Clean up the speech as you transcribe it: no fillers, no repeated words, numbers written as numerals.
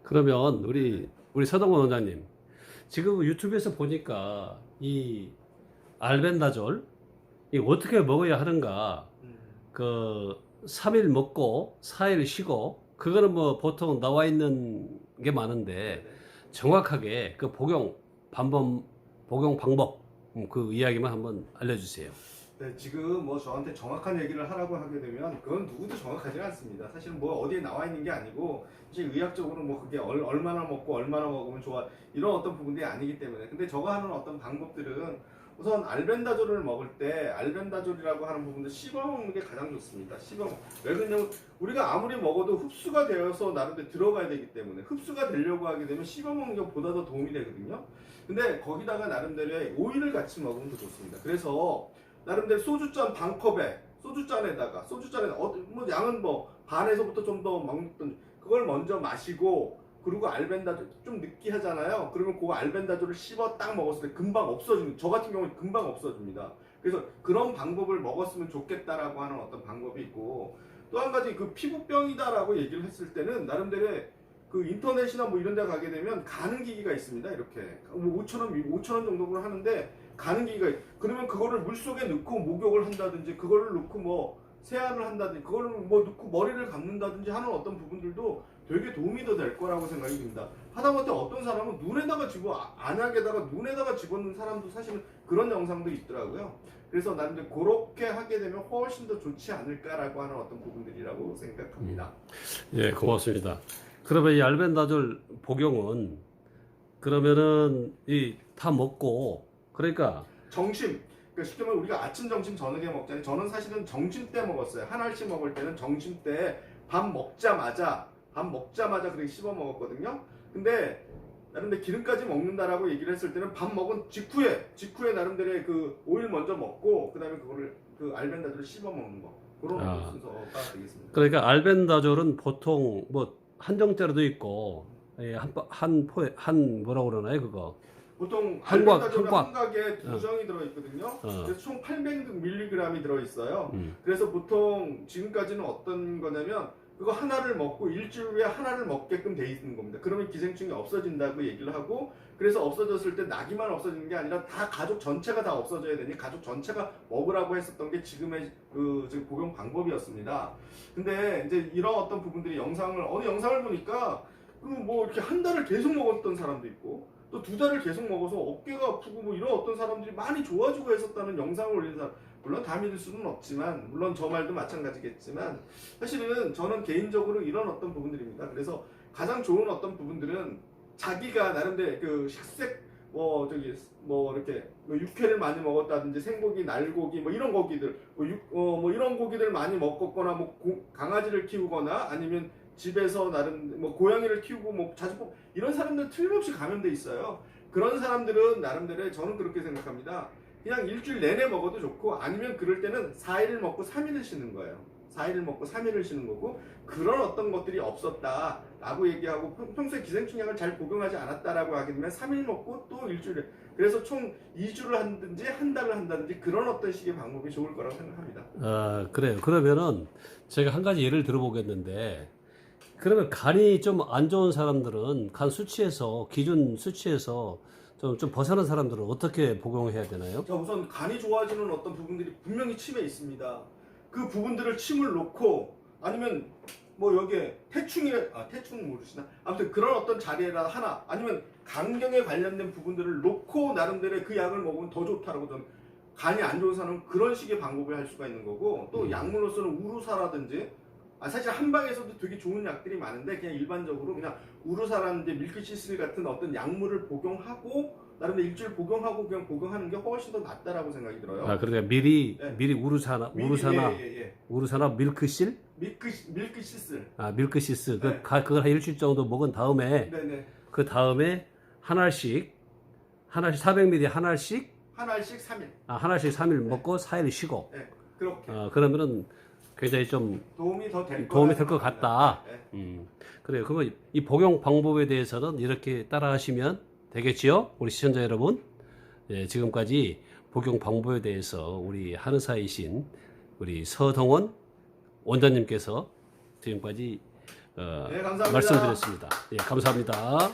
그러면 우리 서동원 원장님, 지금 유튜브에서 보니까 이 알벤다졸 이 어떻게 먹어야 하는가? 그 3일 먹고 4일 쉬고 그거는 뭐 보통 나와 있는 게 많은데 정확하게 그 복용 방법 그 이야기만 한번 알려주세요. 네, 지금 뭐 저한테 정확한 얘기를 하라고 하게 되면 그건 누구도 정확하지 않습니다. 사실 뭐 어디에 나와 있는 게 아니고 사실 의학적으로 뭐 그게 얼마나 먹고 얼마나 먹으면 좋아 이런 어떤 부분들이 아니기 때문에 근데 저가 하는 어떤 방법들은 우선 알벤다졸을 먹을 때 알벤다졸이라고 하는 부분들 씹어 먹는 게 가장 좋습니다. 왜 그러냐면 우리가 아무리 먹어도 흡수가 되어서 나름대로 들어가야 되기 때문에 흡수가 되려고 하게 되면 씹어 먹는 것보다 더 도움이 되거든요. 근데 거기다가 나름대로의 오일을 같이 먹으면 더 좋습니다. 그래서 나름대로 소주잔 반컵에 소주잔에다가 뭐 양은 뭐 반에서부터 좀 더 먹던 그걸 먼저 마시고 그리고 알벤다졸 좀 느끼하잖아요. 그러면 그 알벤다졸을 씹어 딱 먹었을 때 금방 없어집니다. 저 같은 경우는 금방 없어집니다. 그래서 그런 방법을 먹었으면 좋겠다라고 하는 어떤 방법이 있고 또 한 가지 그 피부병이다라고 얘기를 했을 때는 나름대로의 그 인터넷이나 뭐 이런 데 가게 되면 가는 기기가 있습니다. 이렇게 뭐 5,000원 정도를 하는데 가는 기기가 그러면 그거를 물속에 넣고 목욕을 한다든지 그거를 넣고 뭐 세안을 한다든지 그거를 뭐 넣고 머리를 감는다든지 하는 어떤 부분들도 되게 도움이 더 될 거라고 생각이 듭니다. 하다못해 어떤 사람은 안약에다가 눈에다가 집어넣는 사람도 사실은 그런 영상도 있더라고요. 그래서 나는 이제 그렇게 하게 되면 훨씬 더 좋지 않을까라고 하는 어떤 부분들이라고 생각합니다. 예, 고맙습니다. 그러면 이 알벤다졸 복용은 그러면은 이 다 먹고 그러니까 점심, 그러니까 쉽게 말하면 우리가 아침, 점심, 저녁에 먹잖아요. 저는 사실은 점심 때 먹었어요. 한 알씩 먹을 때는 점심 때 밥 먹자마자 그렇게 씹어 먹었거든요. 근데 나름대로 기름까지 먹는다라고 얘기를 했을 때는 밥 먹은 직후에 나름대로 그 오일 먼저 먹고 그다음에 그거를 그 알벤다졸을 씹어 먹는 거 그런 순서가 되겠습니다. 그러니까 알벤다졸은 보통 뭐 한정제로도 있고 예, 한 뭐라고 그러나요 그거? 보통 한곽, 알벤다졸은 한곽. 한 각에 2정이 들어있거든요. 그래서 총 800mg이 들어있어요. 음. 그래서 보통 지금까지는 어떤 거냐면 그거 하나를 먹고 일주일 후에 하나를 먹게끔 돼 있는 겁니다. 그러면 기생충이 없어진다고 얘기를 하고 그래서 없어졌을 때 낙이만 없어지는 게 아니라 다 가족 전체가 다 없어져야 되니 가족 전체가 먹으라고 했었던 게 지금의 그 지금 복용 방법이었습니다. 근데 이제 이런 어떤 부분들이 어느 영상을 보니까 그 뭐 이렇게 한 달을 계속 먹었던 사람도 있고 또 2달을 계속 먹어서 어깨가 아프고 뭐 이런 어떤 사람들이 많이 좋아지고 했었다는 영상을 올린 사람 물론 다 믿을 수는 없지만 물론 저 말도 마찬가지겠지만 사실은 저는 개인적으로 이런 어떤 부분들입니다. 그래서 가장 좋은 어떤 부분들은 자기가 나름대로 그 식색 뭐 이렇게 뭐 육회를 많이 먹었다든지 생고기, 날고기 뭐 이런 고기들 뭐 이런 고기들 많이 먹었거나 뭐 강아지를 키우거나 아니면 집에서 나름 뭐 고양이를 키우고 뭐 자주 이런 사람들 틀림없이 감염돼 있어요. 그런 사람들은 나름대로 저는 그렇게 생각합니다. 그냥 일주일 내내 먹어도 좋고 아니면 그럴 때는 4일을 먹고 3일을 쉬는 거예요. 4일을 먹고 3일을 쉬는 거고 그런 어떤 것들이 없었다라고 얘기하고 평소에 기생충약을 잘 복용하지 않았다라고 하게 되면 3일 먹고 또 일주일에 그래서 총 2주를 한다든지 한 달을 한다든지 그런 어떤 식의 방법이 좋을 거라고 생각합니다. 그래요. 그러면은 제가 한 가지 예를 들어보겠는데 그러면 간이 좀 안 좋은 사람들은 간 수치에서 기준 수치에서 좀 벗어난 사람들은 어떻게 복용해야 되나요? 자, 우선 간이 좋아지는 어떤 부분들이 분명히 침에 있습니다. 그 부분들을 침을 놓고 아니면 뭐 여기에 태충 모르시나? 아무튼 그런 어떤 자리에다 하나 아니면 간경에 관련된 부분들을 놓고 나름대로 그 약을 먹으면 더 좋다라고 저는 간이 안 좋은 사람은 그런 식의 방법을 할 수가 있는 거고 또 약물로서는 우루사라든지 사실 한방에서도 되게 좋은 약들이 많은데 그냥 일반적으로 그냥 우루사라든지 밀크시슬 같은 어떤 약물을 복용하고 나름대로 일주일 복용하고 그냥 복용하는 게 훨씬 더 낫다라고 생각이 들어요. 그러니까 미리 네. 우루사나 예. 우루사나 밀크실? 밀크시슬. 밀크시스 네. 그걸 한 일주일 정도 먹은 다음에 네네. 그 다음에 한 알씩 400ml 한 알씩 한 알씩 3일. 하나씩 3일 먹고 4일 쉬고 네. 그렇게. 그러면은 굉장히 좀 도움이 더 될 것 같다. 네. 그래요. 그러면 이 복용 방법에 대해서는 이렇게 따라 하시면 되겠지요? 우리 시청자 여러분. 예, 지금까지 복용 방법에 대해서 우리 한의사이신 우리 서동원 원장님께서 지금까지 네, 감사합니다. 말씀드렸습니다. 예, 감사합니다.